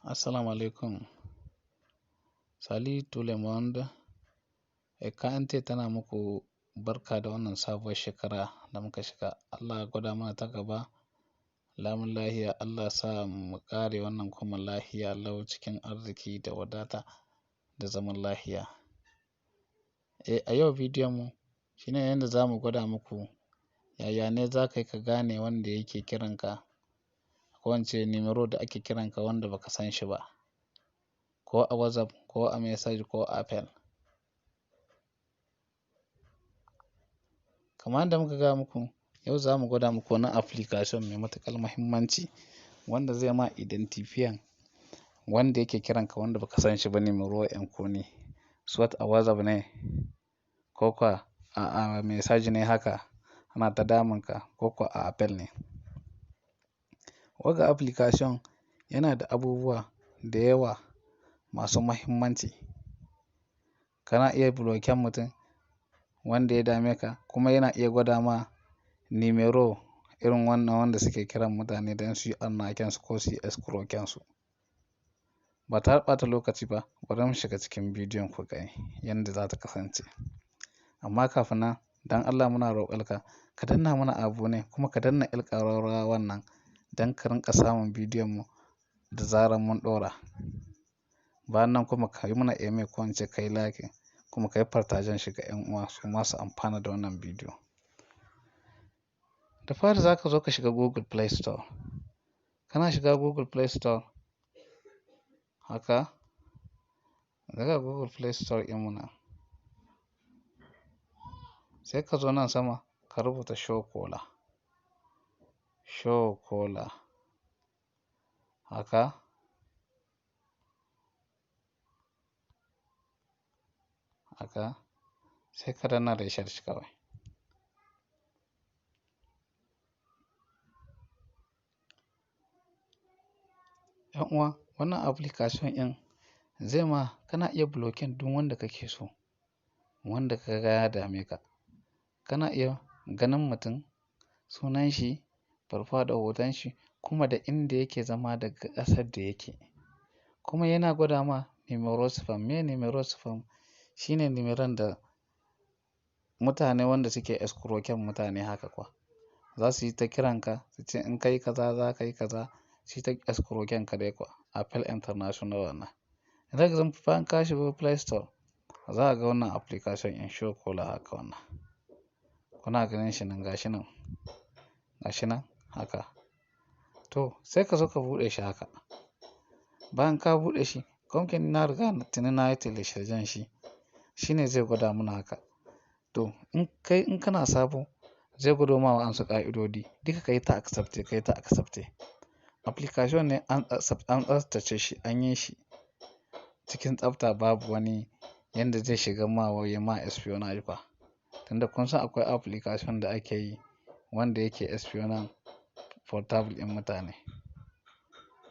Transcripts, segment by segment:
Assalamu alaikum. Salut tout le monde. KNT tana muku barka da wannan sabuwar shekara da muka shiga. Allah ya gwada mana ta gaba. Lamun lahiya, Allah sa mu kare wannan kuma lahiya lau cikin arziki da wadata da zaman lahiya. A yau bidiyon mu shine yadda za mu gwada muku yaya ne za ka yi ka gane wanda yake kiranka, ko wance nimero da ake kiranka wanda baka san shi ba, ko a WhatsApp ko a message ko a Appel. Kamar yadda muka gaya muku, yau za mu gwada muku wani application mai matuƙar muhimmanci wanda zai ma identifier wanda yake kiranka wanda baka san shi ba nimero Inconnu. Swat a WhatsApp ne ko kuwa a message ne haka ana ta damunka ko kuwa a Appel ne. Waga application yana da abubuwa da yawa masu muhimmanci. Kana iya blocken mutum wanda ya dame ka, kuma yana iya gwada ma nimero irin wannan wanda suke kiran mutane don su yi annakensu ko su yi escroquensu. Ba ta ɓata lokaci ba, bari mu shiga cikin bidiyon ku ga yadda za ta kasance. Amma kafin nan, don Allah muna roƙonka ka danna mana abonné kuma ka danna ƙararrawa wannan don ka rinƙa samun bidiyon mu da zarar mun ɗora. Bayan nan kuma ka yi mana AIMÉ ko wance ka yi like kuma ka yi partagen shi ga 'yan uwa su ma su amfana da wannan bidiyo. Da fari za ka zo ka shiga Google Play Store. Kana shiga Google Play Store haka, daga Google Play Store ɗin mu nan, sai ka zo nan sama ka rubuta show caller haka, sai ka danna research kawai. ‘Yan uwa, wannan application ɗin zai ma kana iya blocking duk wanda kake so, wanda ka ga ya dame ka. Kana iya ganin mutum, sunan shi, farfaɗo hoton shi kuma da inda yake zama daga ƙasar da yake. Kuma yana gwada ma nimero spam. Me nimero spam? Shine nimeron da mutane wanda suke escroquing mutane haka kuwa za su yi ta kiranka su ce in ka yi kaza za ka yi kaza, su yi ta escroquing ka dai kuwa. Appel International wannan. Idan ka zama bayan ka shigo Play Store, za ka ga wannan application in show caller haka wannan. Kuna ganin shi nan, gashi nan haka. To sai ka zo ka buɗe shi haka. Bayan ka buɗe shi, kamfanin na riga tuni na yi telecharging shi, shine zai gwada mana haka. To in kana sabo zai gwado ma wa'ansu ƙa'idodi, duka ka yi ta accept. Application ne an tsaftace shi, an yi shi cikin tsafta, babu wani yanda zai shiga ma ya ma espionage ba. Tunda kun san akwai application da ake yi wanda yake espionage portable ɗin mutane.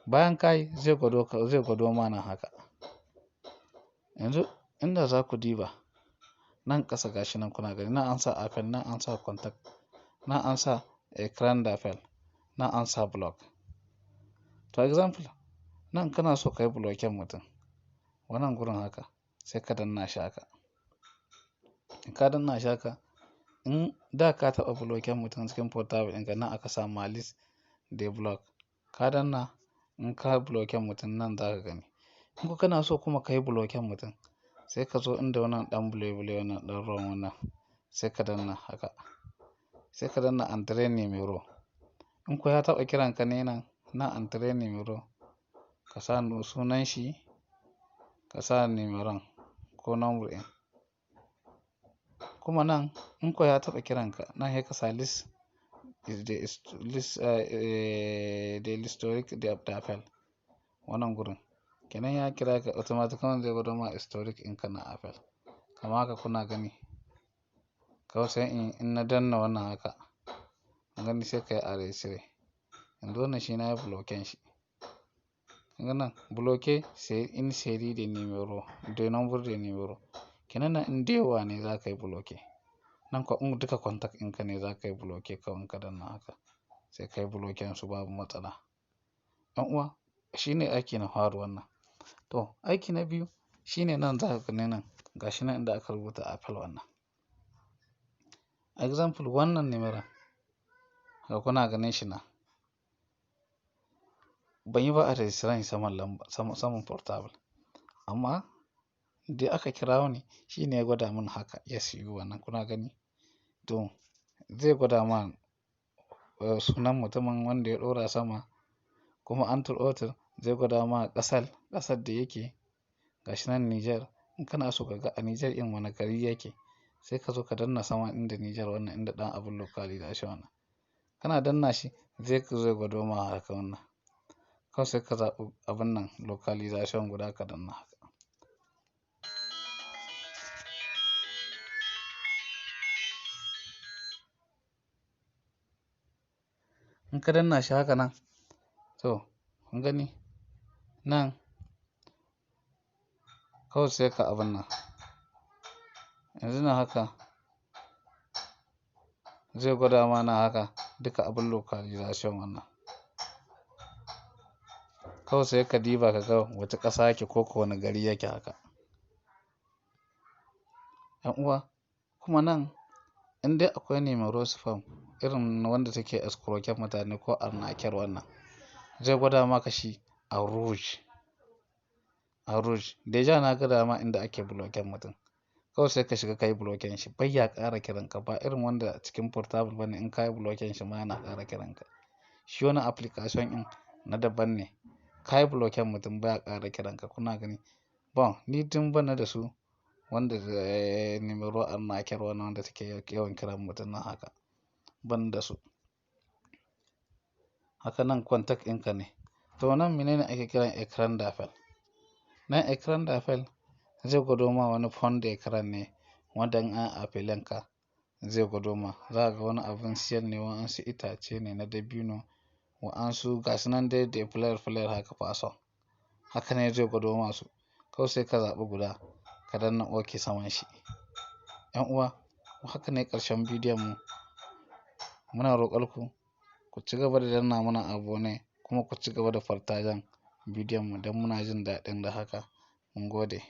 Bayan ka yi zai gwado ma nan haka. Yanzu inda za ku diba nan ƙasa gashi nan kuna gani, nan an sa Appel, nan an sa contact, nan an sa Ecran d'Appel, nan an sa block. To example, nan kana so ka yi blocking mutum, wannan gurin haka sai ka danna shi haka. In ka danna shi haka, in da ka taɓa blocking mutum cikin portable ɗinka, nan aka sa malice de block. Ka danna, in ka blocking mutum nan za ka gani. In ko kana so kuma ka yi blocking mutum, sai ka zo inda wannan ɗan bule wannan ɗan ruwan wannan, sai ka danna haka. Sai ka danna entrer nimero. In ko ya taɓa kiranka ne nan entrer nimero, ka sa sunan shi, ka sa nimeron ko number ɗin. Kuma nan in ko ya taɓa kiranka, nan sai ka sa list de l'historique d'Appel, wannan gurin. Kenan ya kira ka automatically zai gwado ma historic ɗinka na Appel. Kamar haka kuna gani. Kawai sai in na danna wannan haka, gani sai ka yi arrest. Yanzu wannan shi na yi blocking shi. Kun nan bloquer c'est une série de numéros, de nombre de numéros. Kenan nan in da yawa ne za ka yi blocker. Nan ko in duka contact ɗinka ne za ka yi blocker kawai in ka danna haka. Sai ka yi blocking su babu matsala. Ɗan uwa, shine aiki na fari wannan. To aiki na biyu shine nan za ka gani nan gashi nan inda aka rubuta Appel wannan. Example wannan Numéro ga kuna ganin shi nan. Ban yi ba a registration saman lamba saman portable amma dai aka kirawo ni shine ya gwada min haka SU wannan kuna gani. To zai gwada ma sunan mutumin wanda ya ɗora sama kuma autre zai gwada ma ƙasar da yake gashi nan Niger. In kana so ka ga a Niger in wani gari yake sai ka zo ka danna sama inda Niger wannan inda ɗan abun localization wannan. Kana danna shi zai gwado ma haka wannan. Kawai sai ka zaɓi abun nan localization guda ka danna haka. In ka danna shi haka nan to kun gani nan kawai sai ka abun nan. Yanzu nan haka zai gwada ma nan haka duka abun localization wannan. Kawai sai ka diba ka ga wace ƙasa yake ko wane gari yake haka. 'Yan uwa kuma nan in dai akwai Numéro spam irin wanda take escroquing mutane ko arnaquer wannan zai gwada maka shi a rouge. Deja na gwada ma inda ake blocking mutum. Kawai sai ka shiga ka yi blocking shi bai ya ƙara kiranka ba irin wanda cikin portable bane in ka yi blocking shi ma yana ƙara kiranka. Shi wannan application ɗin na daban ne. Ka yi blocking mutum baya ƙara kiranka kuna gani. Bon ni tun bana da su wanda Numéro arnaquer wannan wanda take yawan kiran mutum nan haka ban da su. Haka nan contact ɗinka ne. To nan menene ake kiran écran d'appel. Nan écran d'appel zai gwado ma wani fond d'écran ne wanda in an appelen ka zai gwado ma. Za ka ga wani abin siyar ne wa'ansu itace ne na dabino wa'ansu gasu nan dai da flare haka fason. Haka ne zai gwado ma su. Kawai sai ka zaɓi guda ka danna OK saman shi. 'Yan uwa haka ne ƙarshen bidiyon mu. Muna roƙar ku ci gaba da danna mana abonné kuma ku ci gaba da partagen bidiyon mu don muna jin daɗin da haka. Mun gode.